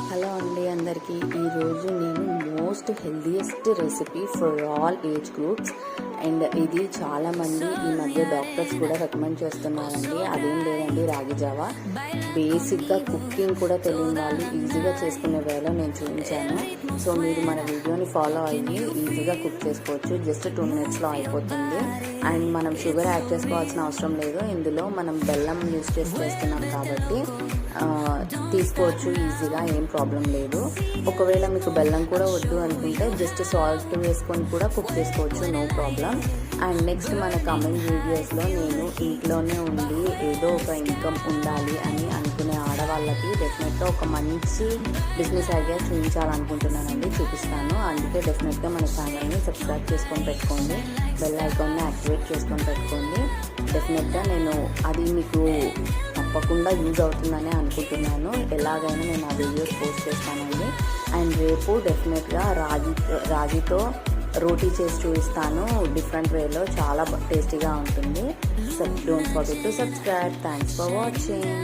Hello అండి అందరికీ. ఈరోజు నేను most healthiest recipe for all age groups and ఇది చాలామంది ఈ మధ్య డాక్టర్స్ కూడా రికమెండ్ చేస్తున్నారండి. అదేం లేదండి, రాగి జావా. బేసిక్గా కుకింగ్ కూడా తెలియని వాళ్ళు ఈజీగా చేసుకునే వేలో నేను చూపించాను. సో మీరు మన వీడియోని ఫాలో అయ్యి ఈజీగా కుక్ చేసుకోవచ్చు. జస్ట్ 2 minutesలో అయిపోతుంది. అండ్ మనం షుగర్ యాడ్ చేసుకోవాల్సిన అవసరం లేదు. ఇందులో మనం బెల్లం యూస్ చేస్తున్నాం కాబట్టి తీసుకోవచ్చు ఈజీగా, ఏం ప్రాబ్లం లేదు. ఒకవేళ మీకు బెల్లం కూడా వద్దు అనుకుంటే జస్ట్ సాల్ట్ వేసుకొని కూడా కుక్ చేసుకోవచ్చు, నో ప్రాబ్లం. అండ్ నెక్స్ట్ మన కమింగ్ వీడియోస్లో నేను ఇంట్లోనే ఉండి ఏదో ఒక ఇన్కమ్ ఉండాలి అని అనుకునే ఆడవాళ్ళకి డెఫినెట్గా ఒక మంచి బిజినెస్ ఐడియా చూపించాలనుకుంటున్నానండి, చూపిస్తాను. అందుకే డెఫినెట్గా మన ఛానల్ని సబ్స్క్రైబ్ చేసుకొని పెట్టుకోండి, బెల్ ఐకాన్ని యాక్టివేట్ చేసుకొని పెట్టుకోండి. డెఫినెట్గా నేను అది మీకు తప్పకుండా యూజ్ అవుతుందని అనుకుంటున్నాను. ఎలాగైనా నేను ఆ వీడియోస్ పోస్ట్ చేస్తానండి. అండ్ రేపు డెఫినెట్గా రాగితో రోటీ చేసి చూపిస్తాను డిఫరెంట్ వేలో, చాలా టేస్టీగా ఉంటుంది. So don't forget to subscribe. Thanks for watching.